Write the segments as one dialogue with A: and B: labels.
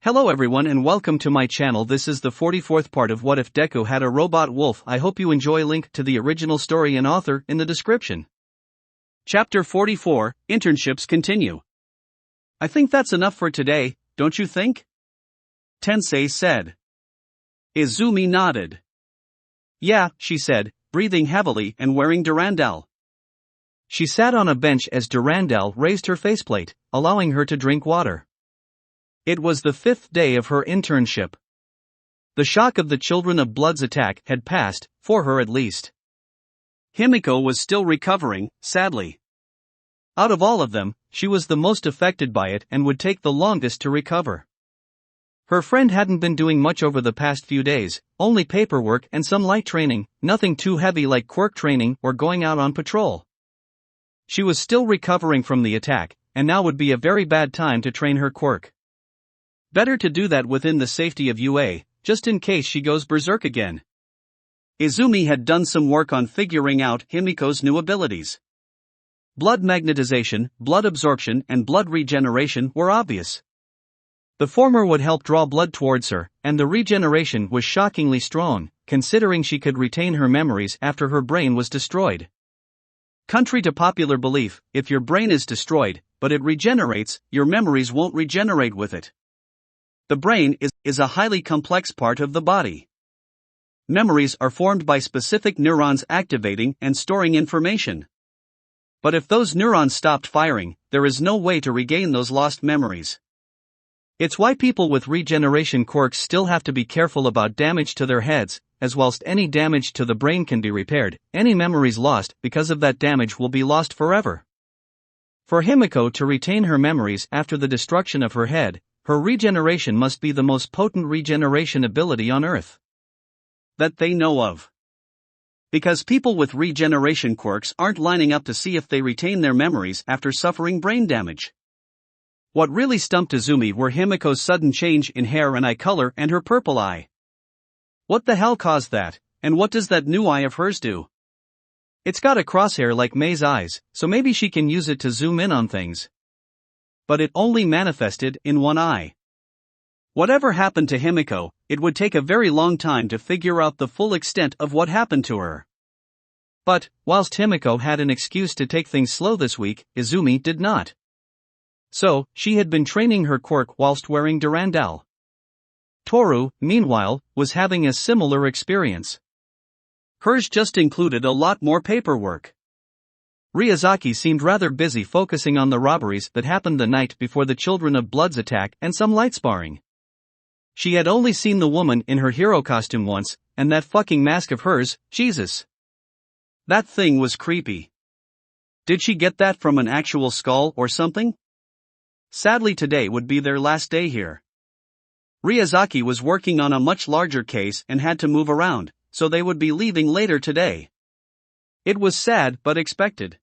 A: Hello everyone and welcome to my channel. This is the 44th part of What If Deku Had a Robot Wolf. I hope you enjoy. Link to the original story and author in the description. Chapter 44, Internships continue. I think that's enough for today, don't you think? Tensei said. Izumi nodded. Yeah, she said, breathing heavily and wearing Durandal. She sat on a bench as Durandal raised her faceplate, allowing her to drink water. It was the 5th day of her internship. The shock of the Children of Blood's attack had passed, for her at least. Himiko was still recovering, sadly. Out of all of them, she was the most affected by it and would take the longest to recover. Her friend hadn't been doing much over the past few days, only paperwork and some light training, nothing too heavy like quirk training or going out on patrol. She was still recovering from the attack, and now would be a very bad time to train her quirk. Better to do that within the safety of UA, just in case she goes berserk again. Izumi had done some work on figuring out Himiko's new abilities. Blood magnetization, blood absorption and blood regeneration were obvious. The former would help draw blood towards her, and the regeneration was shockingly strong, considering she could retain her memories after her brain was destroyed. Contrary to popular belief, if your brain is destroyed, but it regenerates, your memories won't regenerate with it. The brain is a highly complex part of the body. Memories are formed by specific neurons activating and storing information. But if those neurons stopped firing, there is no way to regain those lost memories. It's why people with regeneration quirks still have to be careful about damage to their heads, as whilst any damage to the brain can be repaired, any memories lost because of that damage will be lost forever. For Himiko to retain her memories after the destruction of her head, her regeneration must be the most potent regeneration ability on Earth that they know of. Because people with regeneration quirks aren't lining up to see if they retain their memories after suffering brain damage. What really stumped Izumi were Himiko's sudden change in hair and eye color and her purple eye. What the hell caused that, and what does that new eye of hers do? It's got a crosshair like Mei's eyes, so maybe she can use it to zoom in on things. But it only manifested in one eye. Whatever happened to Himiko, it would take a very long time to figure out the full extent of what happened to her. But, whilst Himiko had an excuse to take things slow this week, Izumi did not. So, she had been training her quirk whilst wearing Durandal. Toru, meanwhile, was having a similar experience. Hers just included a lot more paperwork. Ryuzaki seemed rather busy focusing on the robberies that happened the night before the Children of Blood's attack and some light sparring. She had only seen the woman in her hero costume once, and that fucking mask of hers, Jesus. That thing was creepy. Did she get that from an actual skull or something? Sadly, today would be their last day here. Ryuzaki was working on a much larger case and had to move around, so they would be leaving later today. It was sad but expected.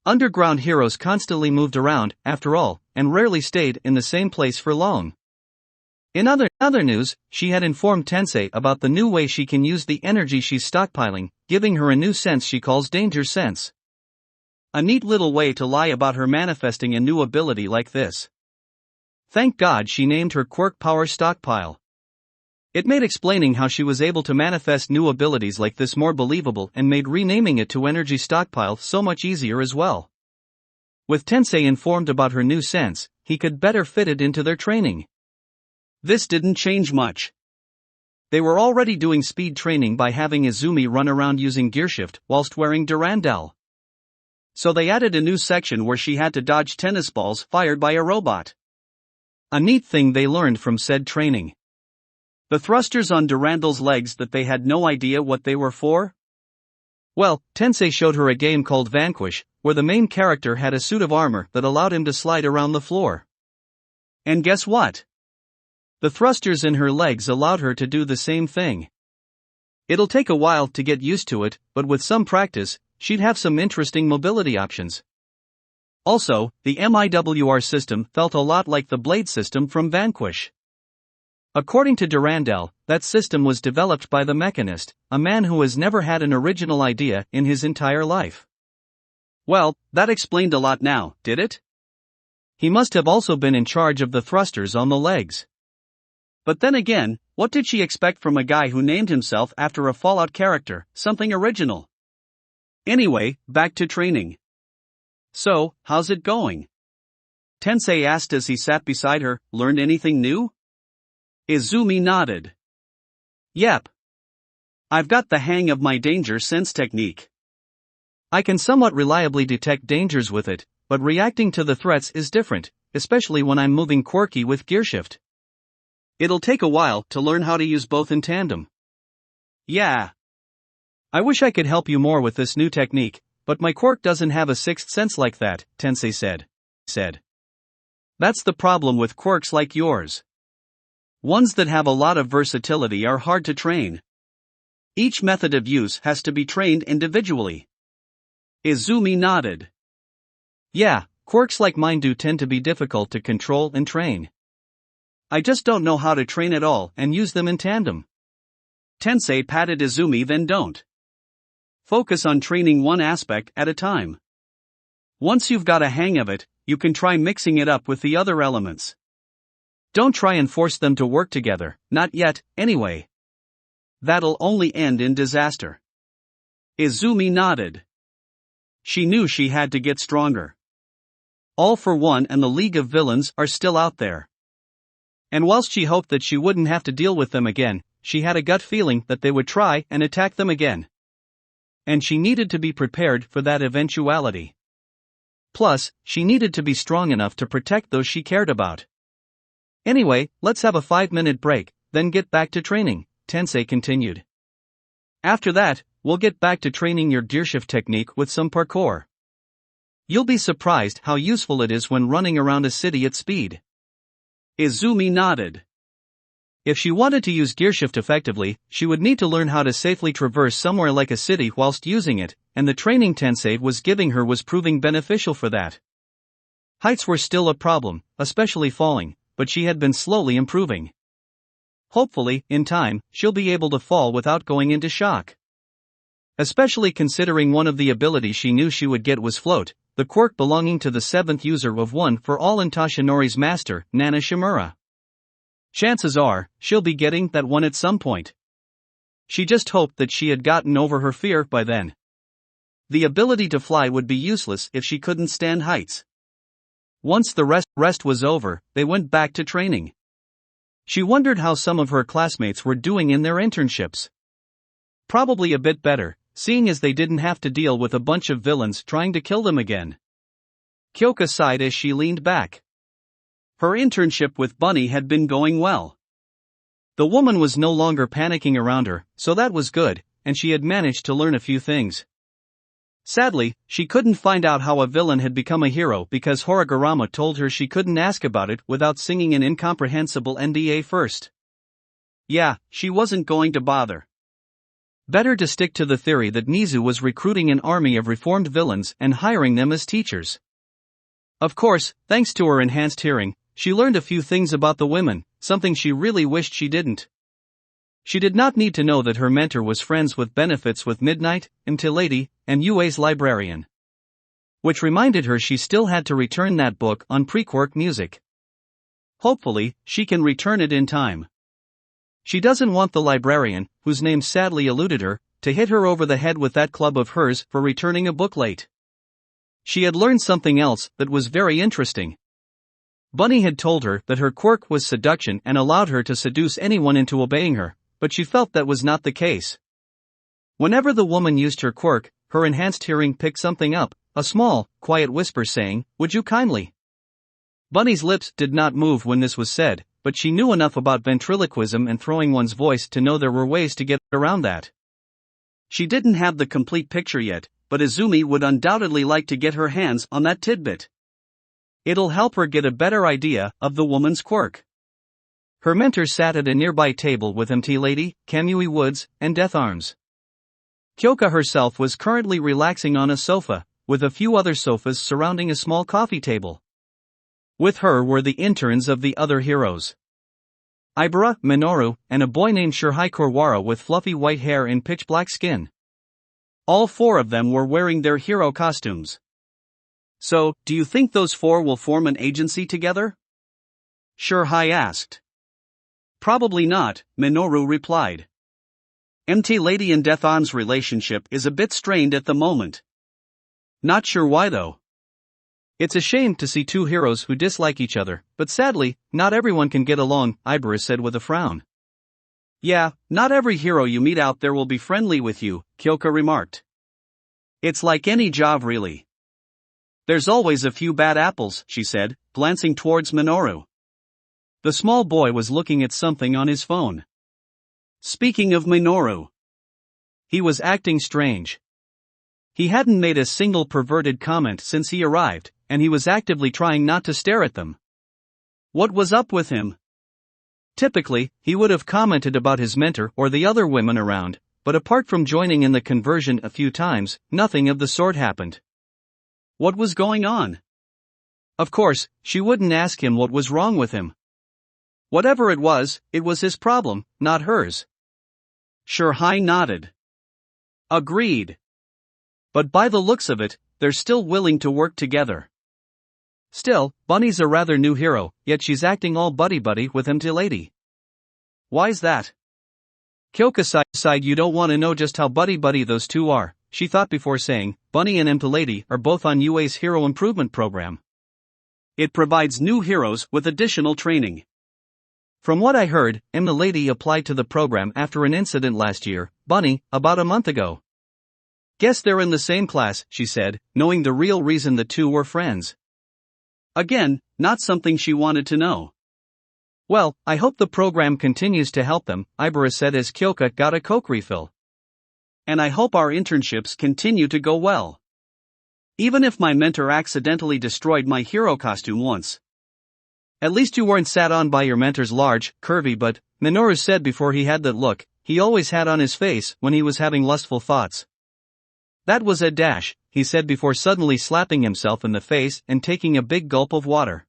A: Underground heroes constantly moved around, after all, and rarely stayed in the same place for long. In other news, she had informed Tensei about the new way she can use the energy she's stockpiling, giving her a new sense she calls danger sense. A neat little way to lie about her manifesting a new ability like this. Thank God she named her quirk power stockpile. It made explaining how she was able to manifest new abilities like this more believable and made renaming it to energy stockpile so much easier as well. With Tensei informed about her new sense, he could better fit it into their training. This didn't change much. They were already doing speed training by having Izumi run around using gearshift whilst wearing Durandal. So they added a new section where she had to dodge tennis balls fired by a robot. A neat thing they learned from said training. The thrusters on Durandal's legs that they had no idea what they were for? Well, Tensei showed her a game called Vanquish, where the main character had a suit of armor that allowed him to slide around the floor. And guess what? The thrusters in her legs allowed her to do the same thing. It'll take a while to get used to it, but with some practice, she'd have some interesting mobility options. Also, the MIWR system felt a lot like the blade system from Vanquish. According to Durandal, that system was developed by the mechanist, a man who has never had an original idea in his entire life. Well, that explained a lot now, did it? He must have also been in charge of the thrusters on the legs. But then again, what did she expect from a guy who named himself after a Fallout character, something original? Anyway, back to training. So, how's it going? Tensei asked as he sat beside her. Learned anything new? Izumi nodded. Yep. I've got the hang of my danger sense technique. I can somewhat reliably detect dangers with it, but reacting to the threats is different, especially when I'm moving quirky with gearshift. It'll take a while to learn how to use both in tandem. Yeah. I wish I could help you more with this new technique, but my quirk doesn't have a sixth sense like that, Tensei said. That's the problem with quirks like yours. Ones that have a lot of versatility are hard to train. Each method of use has to be trained individually. Izumi nodded. Yeah, quirks like mine do tend to be difficult to control and train. I just don't know how to train at all and use them in tandem. Tensei patted Izumi. Then don't. Focus on training one aspect at a time. Once you've got a hang of it, you can try mixing it up with the other elements. Don't try and force them to work together, not yet, anyway. That'll only end in disaster. Izumi nodded. She knew she had to get stronger. All for One and the League of Villains are still out there. And whilst she hoped that she wouldn't have to deal with them again, she had a gut feeling that they would try and attack them again. And she needed to be prepared for that eventuality. Plus, she needed to be strong enough to protect those she cared about. Anyway, let's have a 5-minute break, then get back to training, Tensei continued. After that, we'll get back to training your gearshift technique with some parkour. You'll be surprised how useful it is when running around a city at speed. Izumi nodded. If she wanted to use gearshift effectively, she would need to learn how to safely traverse somewhere like a city whilst using it, and the training Tensei was giving her was proving beneficial for that. Heights were still a problem, especially falling, but she had been slowly improving. Hopefully, in time, she'll be able to fall without going into shock. Especially considering one of the abilities she knew she would get was float, the quirk belonging to the 7th user of One for All and Toshinori's master, Nana Shimura. Chances are, she'll be getting that one at some point. She just hoped that she had gotten over her fear by then. The ability to fly would be useless if she couldn't stand heights. Once the rest was over, they went back to training. She wondered how some of her classmates were doing in their internships. Probably a bit better, seeing as they didn't have to deal with a bunch of villains trying to kill them again. Kyoka sighed as she leaned back. Her internship with Bunny had been going well. The woman was no longer panicking around her, so that was good, and she had managed to learn a few things. Sadly, she couldn't find out how a villain had become a hero because Horigurama told her she couldn't ask about it without singing an incomprehensible NDA first. Yeah, she wasn't going to bother. Better to stick to the theory that Nizu was recruiting an army of reformed villains and hiring them as teachers. Of course, thanks to her enhanced hearing, she learned a few things about the women, something she really wished she didn't. She did not need to know that her mentor was friends with benefits with Midnight, Imtilady, and Yue's librarian. Which reminded her she still had to return that book on pre-quirk music. Hopefully, she can return it in time. She doesn't want the librarian, whose name sadly eluded her, to hit her over the head with that club of hers for returning a book late. She had learned something else that was very interesting. Bunny had told her that her quirk was seduction and allowed her to seduce anyone into obeying her, but she felt that was not the case. Whenever the woman used her quirk, her enhanced hearing picked something up, a small, quiet whisper saying, "Would you kindly?" Bunny's lips did not move when this was said, but she knew enough about ventriloquism and throwing one's voice to know there were ways to get around that. She didn't have the complete picture yet, but Izumi would undoubtedly like to get her hands on that tidbit. It'll help her get a better idea of the woman's quirk. Her mentor sat at a nearby table with Imtilady, Kamui Woods, and Death Arms. Kyoka herself was currently relaxing on a sofa, with a few other sofas surrounding a small coffee table. With her were the interns of the other heroes. Ibara, Minoru, and a boy named Shirhai Kurwara with fluffy white hair and pitch-black skin. All 4 of them were wearing their hero costumes. So, do you think those 4 will form an agency together? Shirhai asked. Probably not, Minoru replied. MT Lady and Deathon's relationship is a bit strained at the moment. Not sure why though. It's a shame to see two heroes who dislike each other, but sadly, not everyone can get along, Ibera said with a frown. Yeah, not every hero you meet out there will be friendly with you, Kyoka remarked. It's like any job really. There's always a few bad apples, she said, glancing towards Minoru. The small boy was looking at something on his phone. Speaking of Minoru, he was acting strange. He hadn't made a single perverted comment since he arrived, and he was actively trying not to stare at them. What was up with him? Typically, he would have commented about his mentor or the other women around, but apart from joining in the conversion a few times, nothing of the sort happened. What was going on? Of course, she wouldn't ask him what was wrong with him. Whatever it was his problem, not hers. Shirhai nodded. Agreed. But by the looks of it, they're still willing to work together. Still, Bunny's a rather new hero, yet she's acting all buddy-buddy with MT Lady. Why's that? Kyoka sighed. You don't want to know just how buddy-buddy those two are, she thought before saying, Bunny and MT Lady are both on UA's Hero Improvement Program. It provides new heroes with additional training. From what I heard, MT Lady applied to the program after an incident last year, Bunny, about a month ago. Guess they're in the same class, she said, knowing the real reason the two were friends. Again, not something she wanted to know. Well, I hope the program continues to help them, Ibera said as Kyoka got a Coke refill. And I hope our internships continue to go well. Even if my mentor accidentally destroyed my hero costume once. At least you weren't sat on by your mentor's large, curvy butt, Minoru said before he had that look he always had on his face when he was having lustful thoughts. That was a dash, he said before suddenly slapping himself in the face and taking a big gulp of water.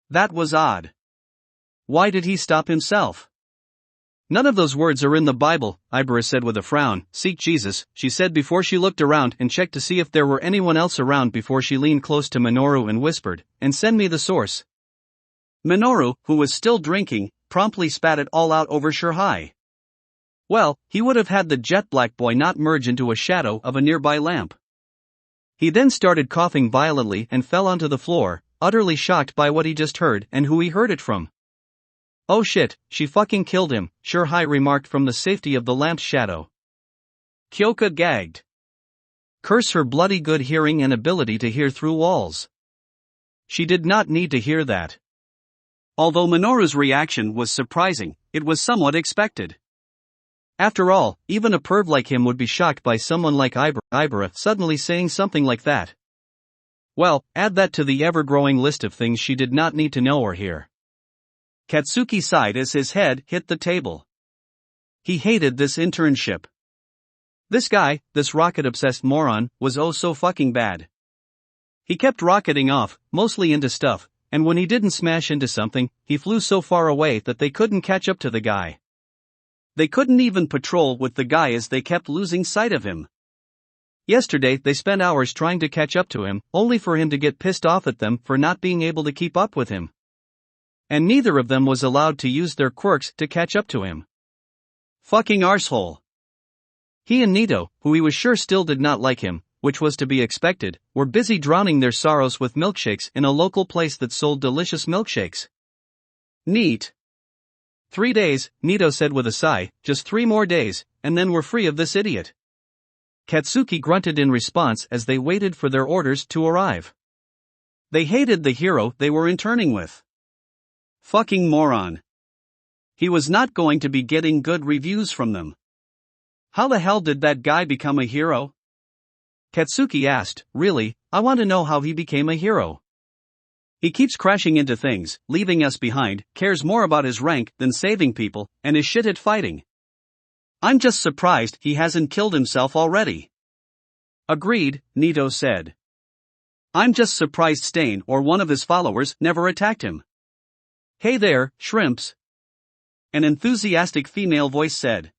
A: That was odd. Why did he stop himself? None of those words are in the Bible, Ibera said with a frown. Seek Jesus, she said before she looked around and checked to see if there were anyone else around before she leaned close to Minoru and whispered, and send me the source. Minoru, who was still drinking, promptly spat it all out over Shirhai. Well, he would have had the jet black boy not merge into a shadow of a nearby lamp. He then started coughing violently and fell onto the floor, utterly shocked by what he just heard and who he heard it from. Oh shit, she fucking killed him, Shirhai remarked from the safety of the lamp's shadow. Kyoka gagged. Curse her bloody good hearing and ability to hear through walls. She did not need to hear that. Although Minoru's reaction was surprising, it was somewhat expected. After all, even a perv like him would be shocked by someone like Ibera suddenly saying something like that. Well, add that to the ever-growing list of things she did not need to know or hear. Katsuki sighed as his head hit the table. He hated this internship. This guy, this rocket-obsessed moron, was oh so fucking bad. He kept rocketing off, mostly into stuff, and when he didn't smash into something, he flew so far away that they couldn't catch up to the guy. They couldn't even patrol with the guy as they kept losing sight of him. Yesterday they spent hours trying to catch up to him, only for him to get pissed off at them for not being able to keep up with him. And neither of them was allowed to use their quirks to catch up to him. Fucking arsehole. He and Nito, who he was sure still did not like him, which was to be expected, were busy drowning their sorrows with milkshakes in a local place that sold delicious milkshakes. Neat. 3 days, Nito said with a sigh, just 3 more days, and then we're free of this idiot. Katsuki grunted in response as they waited for their orders to arrive. They hated the hero they were interning with. Fucking moron. He was not going to be getting good reviews from them. How the hell did that guy become a hero? Katsuki asked, really, I want to know how he became a hero. He keeps crashing into things, leaving us behind, cares more about his rank than saving people, and is shit at fighting. I'm just surprised he hasn't killed himself already. Agreed, Nito said. I'm just surprised Stain or one of his followers never attacked him. Hey there, shrimps. An enthusiastic female voice said.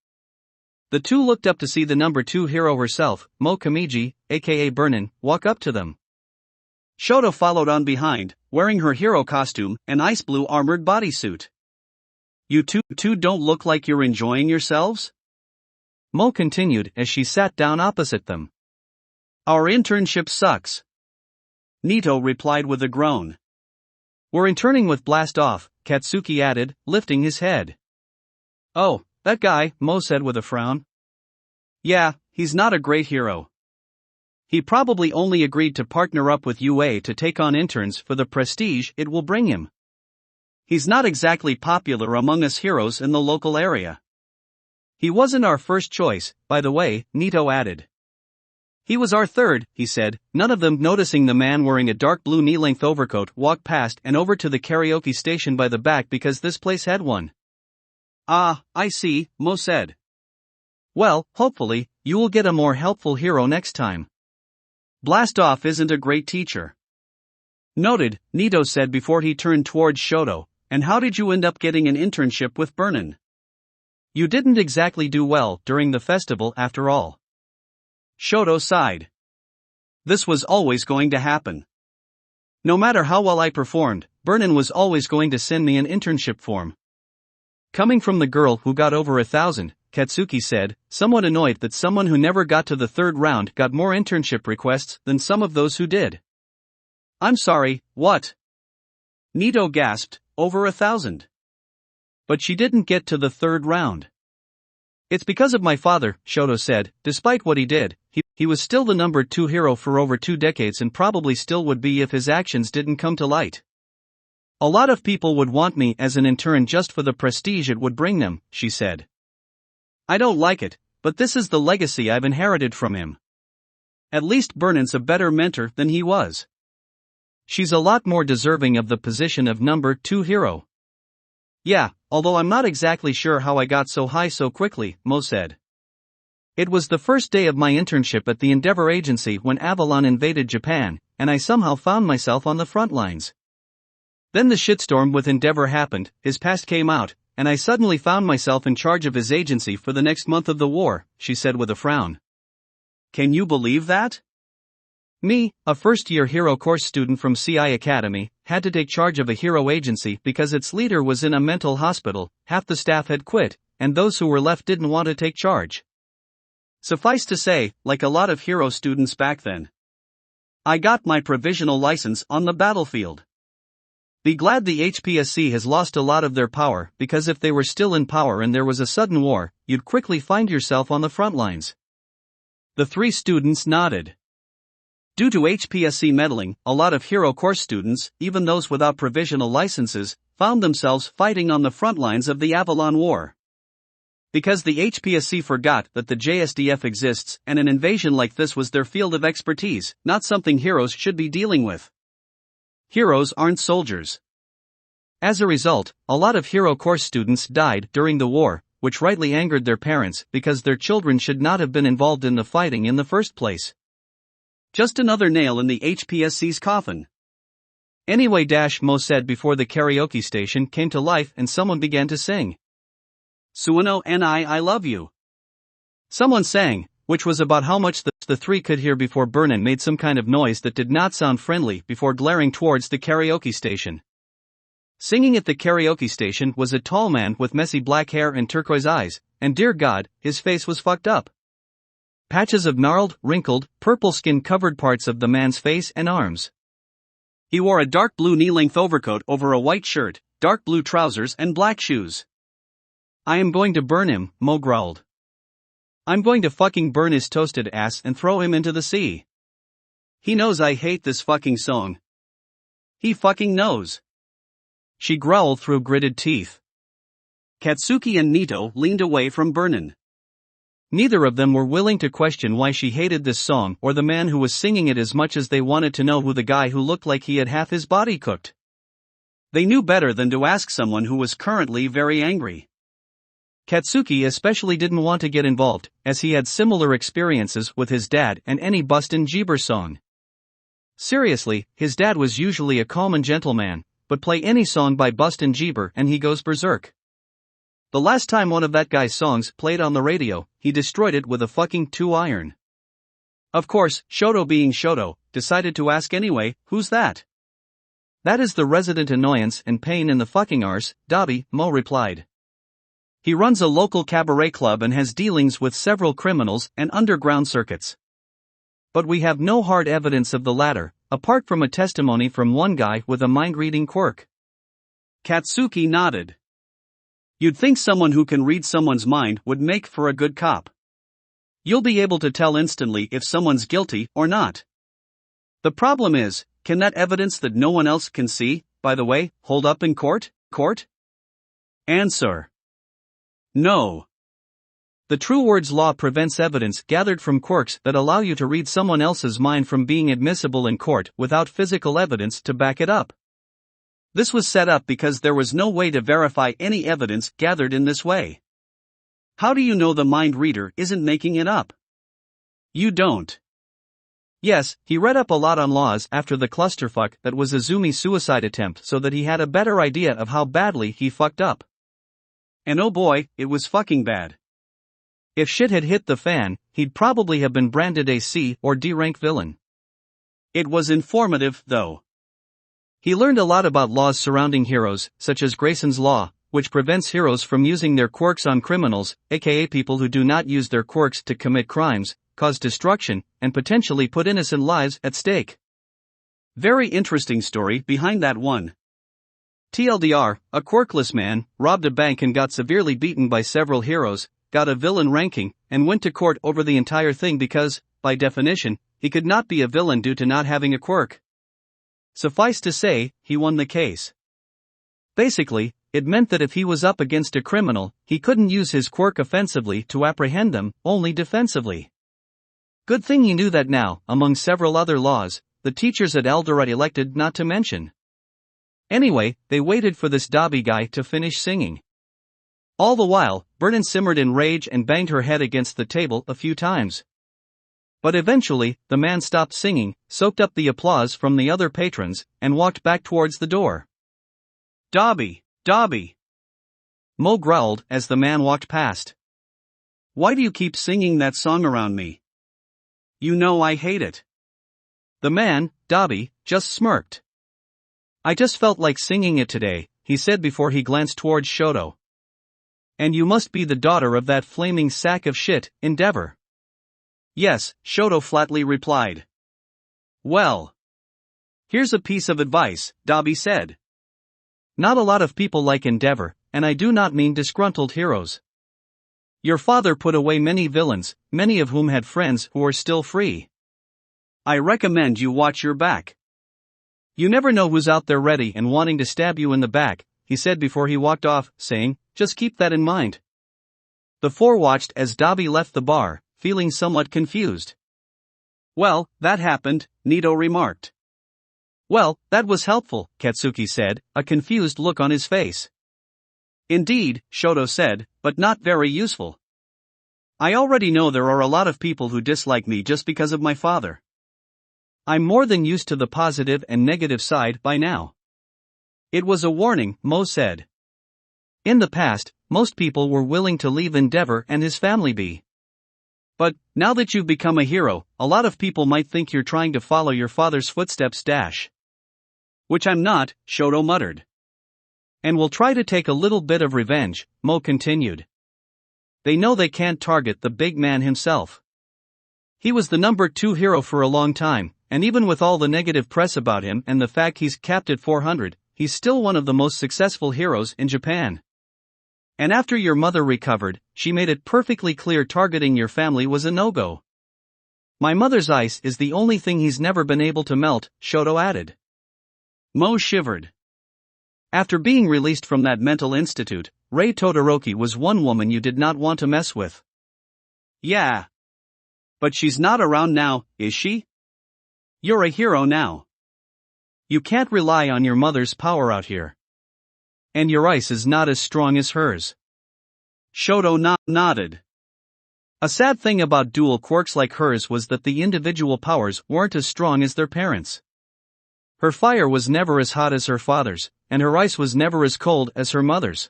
A: The two looked up to see the number 2 hero herself, Mo Kamiji, aka Burnin, walk up to them. Shota followed on behind, wearing her hero costume, an ice blue armored bodysuit. You two don't look like you're enjoying yourselves? Mo continued as she sat down opposite them. Our internship sucks. Nito replied with a groan. We're interning with Blast Off, Katsuki added, lifting his head. Oh, that guy, Mo said with a frown. Yeah, he's not a great hero. He probably only agreed to partner up with UA to take on interns for the prestige it will bring him. He's not exactly popular among us heroes in the local area. He wasn't our first choice, by the way, Nito added. He was our third, he said, none of them noticing the man wearing a dark blue knee-length overcoat walk past and over to the karaoke station by the back because this place had one. Ah, I see, Mo said. Well, hopefully, you will get a more helpful hero next time. Blast Off isn't a great teacher. Noted, Nito said before he turned towards Shoto, and how did you end up getting an internship with Burnin? You didn't exactly do well during the festival after all. Shoto sighed. This was always going to happen. No matter how well I performed, Burnin was always going to send me an internship form. Coming from the girl who got over 1,000, Katsuki said, somewhat annoyed that someone who never got to the third round got more internship requests than some of those who did. I'm sorry, what? Nito gasped, over 1,000. But she didn't get to the third round. It's because of my father, Shoto said. Despite what he did, he was still the number 2 hero for over 2 decades and probably still would be if his actions didn't come to light. A lot of people would want me as an intern just for the prestige it would bring them, she said. I don't like it, but this is the legacy I've inherited from him. At least Burnin's a better mentor than he was. She's a lot more deserving of the position of number 2 hero. Yeah, although I'm not exactly sure how I got so high so quickly, Mo said. It was the first day of my internship at the Endeavor Agency when Avalon invaded Japan, and I somehow found myself on the front lines. Then the shitstorm with Endeavor happened, his past came out, and I suddenly found myself in charge of his agency for the next month of the war, she said with a frown. Can you believe that? Me, a first-year hero course student from CI Academy, had to take charge of a hero agency because its leader was in a mental hospital, half the staff had quit, and those who were left didn't want to take charge. Suffice to say, like a lot of hero students back then, I got my provisional license on the battlefield. Be glad the HPSC has lost a lot of their power, because if they were still in power and there was a sudden war, you'd quickly find yourself on the front lines. The 3 students nodded. Due to HPSC meddling, a lot of hero course students, even those without provisional licenses, found themselves fighting on the front lines of the Avalon War. Because the HPSC forgot that the JSDF exists and an invasion like this was their field of expertise, not something heroes should be dealing with. Heroes aren't soldiers. As a result, a lot of hero course students died during the war, which rightly angered their parents because their children should not have been involved in the fighting in the first place. Just another nail in the HPSC's coffin. Anyway, Mo said before the karaoke station came to life and someone began to sing. Suino and I love you. Someone sang, which was about how much the 3 could hear before Burnin made some kind of noise that did not sound friendly before glaring towards the karaoke station. Singing at the karaoke station was a tall man with messy black hair and turquoise eyes, and dear God, his face was fucked up. Patches of gnarled, wrinkled, purple skin covered parts of the man's face and arms. He wore a dark blue knee-length overcoat over a white shirt, dark blue trousers and black shoes. I am going to burn him, Mo growled. I'm going to fucking burn his toasted ass and throw him into the sea. He knows I hate this fucking song. He fucking knows. She growled through gritted teeth. Katsuki and Nito leaned away from Burnin. Neither of them were willing to question why she hated this song or the man who was singing it as much as they wanted to know who the guy who looked like he had half his body cooked. They knew better than to ask someone who was currently very angry. Katsuki especially didn't want to get involved, as he had similar experiences with his dad and any Bustin' Jeeber song. Seriously, his dad was usually a calm and gentle man, but play any song by Bustin' Jeeber and he goes berserk. The last time one of that guy's songs played on the radio, he destroyed it with a fucking 2-iron. Of course, Shoto being Shoto, decided to ask anyway, who's that? That is the resident annoyance and pain in the fucking arse, Dabi, Mo replied. He runs a local cabaret club and has dealings with several criminals and underground circuits. But we have no hard evidence of the latter, apart from a testimony from one guy with a mind-reading quirk. Katsuki nodded. You'd think someone who can read someone's mind would make for a good cop. You'll be able to tell instantly if someone's guilty or not. The problem is, can that evidence that no one else can see, by the way, hold up in court? Answer: no. The true words law prevents evidence gathered from quirks that allow you to read someone else's mind from being admissible in court without physical evidence to back it up. This was set up because there was no way to verify any evidence gathered in this way. How do you know the mind reader isn't making it up? You don't. Yes, he read up a lot on laws after the clusterfuck that was Izumi's suicide attempt so that he had a better idea of how badly he fucked up. And oh boy, it was fucking bad. If shit had hit the fan, he'd probably have been branded a C or D rank villain. It was informative, though. He learned a lot about laws surrounding heroes, such as Grayson's Law, which prevents heroes from using their quirks on criminals, aka people who do not use their quirks to commit crimes, cause destruction, and potentially put innocent lives at stake. Very interesting story behind that one. TLDR, a quirkless man robbed a bank and got severely beaten by several heroes, got a villain ranking, and went to court over the entire thing because, by definition, he could not be a villain due to not having a quirk. Suffice to say, he won the case. Basically, it meant that if he was up against a criminal, he couldn't use his quirk offensively to apprehend them, only defensively. Good thing he knew that now, among several other laws, the teachers at Eldoret elected not to mention. Anyway, they waited for this Dobby guy to finish singing. All the while, Vernon simmered in rage and banged her head against the table a few times. But eventually, the man stopped singing, soaked up the applause from the other patrons, and walked back towards the door. Dobby, Dobby! Mo growled as the man walked past. Why do you keep singing that song around me? You know I hate it. The man, Dobby, just smirked. I just felt like singing it today, he said before he glanced towards Shoto. And you must be the daughter of that flaming sack of shit, Endeavor. Yes, Shoto flatly replied. Well. Here's a piece of advice, Dobby said. Not a lot of people like Endeavor, and I do not mean disgruntled heroes. Your father put away many villains, many of whom had friends who are still free. I recommend you watch your back. You never know who's out there ready and wanting to stab you in the back, he said before he walked off, saying, just keep that in mind. The four watched as Dobby left the bar, feeling somewhat confused. Well, that happened, Nito remarked. Well, that was helpful, Katsuki said, a confused look on his face. Indeed, Shoto said, but not very useful. I already know there are a lot of people who dislike me just because of my father. I'm more than used to the positive and negative side by now. It was a warning, Mo said. In the past, most people were willing to leave Endeavor and his family be. But, now that you've become a hero, a lot of people might think you're trying to follow your father's footsteps. Which I'm not, Shoto muttered. And will try to take a little bit of revenge, Mo continued. They know they can't target the big man himself. He was the number 2 hero for a long time, and even with all the negative press about him and the fact he's capped at 400, he's still one of the most successful heroes in Japan. And after your mother recovered, she made it perfectly clear targeting your family was a no-go. My mother's ice is the only thing he's never been able to melt, Shoto added. Mo shivered. After being released from that mental institute, Rei Todoroki was one woman you did not want to mess with. Yeah. But she's not around now, is she? You're a hero now. You can't rely on your mother's power out here. And your ice is not as strong as hers. Shoto nodded. A sad thing about dual quirks like hers was that the individual powers weren't as strong as their parents'. Her fire was never as hot as her father's, and her ice was never as cold as her mother's.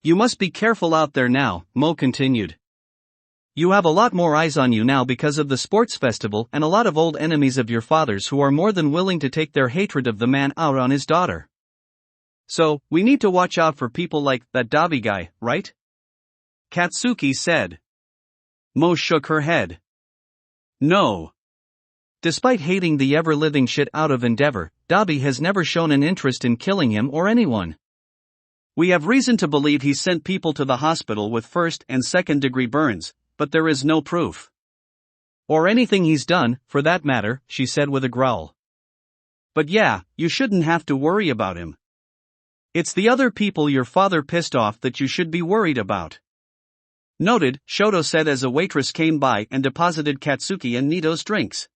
A: You must be careful out there now, Mo continued. You have a lot more eyes on you now because of the sports festival and a lot of old enemies of your father's who are more than willing to take their hatred of the man out on his daughter. So, we need to watch out for people like that Davi guy, right? Katsuki said. Mo shook her head. No. Despite hating the ever-living shit out of Endeavor, Dabi has never shown an interest in killing him or anyone. We have reason to believe he sent people to the hospital with first and second-degree burns, but there is no proof. Or anything he's done, for that matter, she said with a growl. But yeah, you shouldn't have to worry about him. It's the other people your father pissed off that you should be worried about. Noted, Shoto said as a waitress came by and deposited Katsuki and Nito's drinks.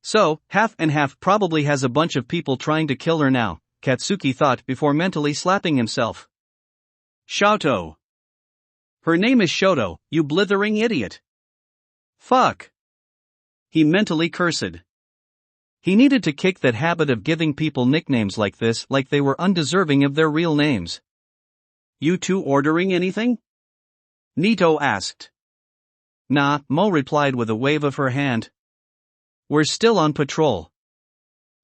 A: So, half and half probably has a bunch of people trying to kill her now, Katsuki thought before mentally slapping himself. Shoto. Her name is Shoto, you blithering idiot. Fuck. He mentally cursed. He needed to kick that habit of giving people nicknames like this like they were undeserving of their real names. You two ordering anything? Nito asked. Nah, Mo replied with a wave of her hand. We're still on patrol.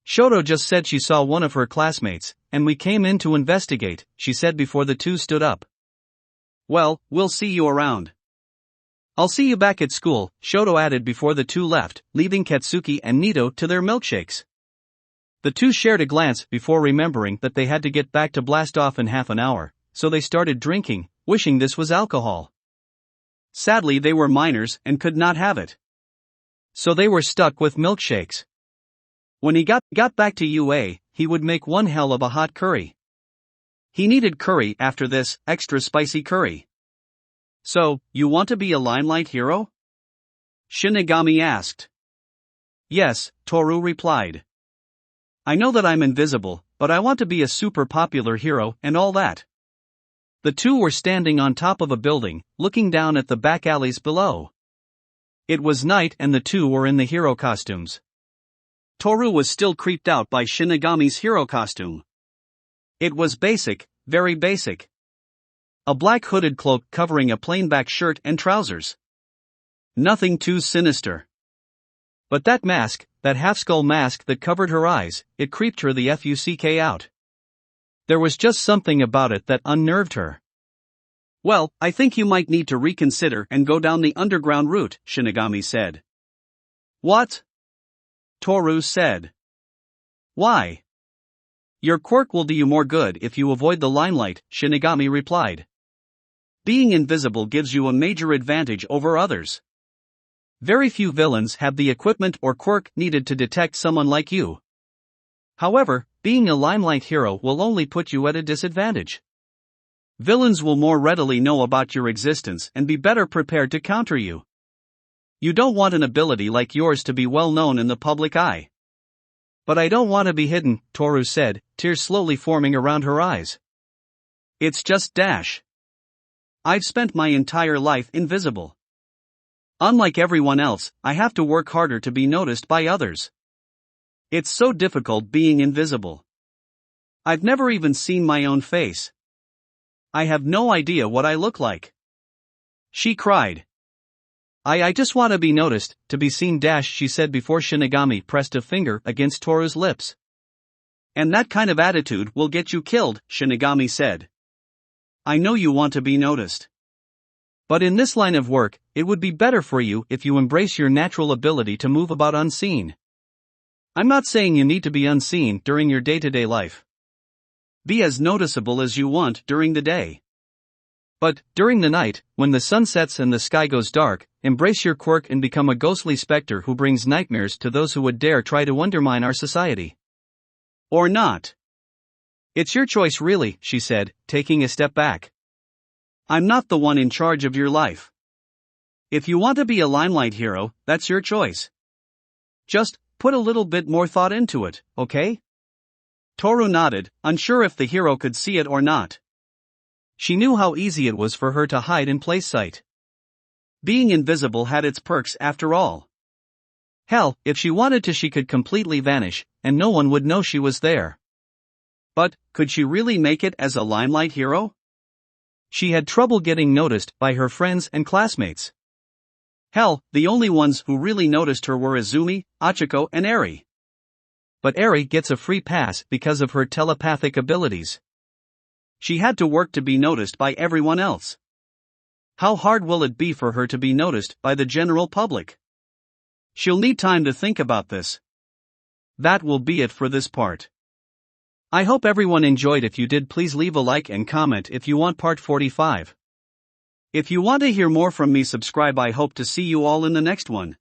A: Shoto just said she saw one of her classmates, and we came in to investigate, she said before the two stood up. Well, we'll see you around. I'll see you back at school, Shoto added before the two left, leaving Katsuki and Nito to their milkshakes. The two shared a glance before remembering that they had to get back to blast off in half an hour, so they started drinking, wishing this was alcohol. Sadly, they were minors and could not have it. So they were stuck with milkshakes. When he got back to UA, he would make one hell of a hot curry. He needed curry after this, extra spicy curry. So, you want to be a limelight hero? Shinigami asked. Yes, Toru replied. I know that I'm invisible, but I want to be a super popular hero and all that. The two were standing on top of a building, looking down at the back alleys below. It was night and the two were in the hero costumes. Toru was still creeped out by Shinigami's hero costume. It was basic, very basic. A black hooded cloak covering a plain back shirt and trousers. Nothing too sinister. But that mask, that half-skull mask that covered her eyes, it creeped her the fuck out. There was just something about it that unnerved her. Well, I think you might need to reconsider and go down the underground route, Shinigami said. What? Toru said. Why? Your quirk will do you more good if you avoid the limelight, Shinigami replied. Being invisible gives you a major advantage over others. Very few villains have the equipment or quirk needed to detect someone like you. However, being a limelight hero will only put you at a disadvantage. Villains will more readily know about your existence and be better prepared to counter you. You don't want an ability like yours to be well known in the public eye. But I don't want to be hidden, Toru said, tears slowly forming around her eyes. It's just dash. I've spent my entire life invisible. Unlike everyone else, I have to work harder to be noticed by others. It's so difficult being invisible. I've never even seen my own face. I have no idea what I look like. She cried. I just want to be noticed, to be seen dash, she said before Shinigami pressed a finger against Toru's lips. And that kind of attitude will get you killed, Shinigami said. I know you want to be noticed. But in this line of work, it would be better for you if you embrace your natural ability to move about unseen. I'm not saying you need to be unseen during your day-to-day life. Be as noticeable as you want during the day. But, during the night, when the sun sets and the sky goes dark, embrace your quirk and become a ghostly specter who brings nightmares to those who would dare try to undermine our society. Or not. It's your choice really, she said, taking a step back. I'm not the one in charge of your life. If you want to be a limelight hero, that's your choice. Just, put a little bit more thought into it, okay? Toru nodded, unsure if the hero could see it or not. She knew how easy it was for her to hide in plain sight. Being invisible had its perks after all. Hell, if she wanted to she could completely vanish, and no one would know she was there. But, could she really make it as a limelight hero? She had trouble getting noticed by her friends and classmates. Hell, the only ones who really noticed her were Izumi, Achiko and Eri. But Eri gets a free pass because of her telepathic abilities. She had to work to be noticed by everyone else. How hard will it be for her to be noticed by the general public? She'll need time to think about this. That will be it for this part. I hope everyone enjoyed. If you did, please leave a like and comment if you want part 45. If you want to hear more from me, subscribe. I hope to see you all in the next one.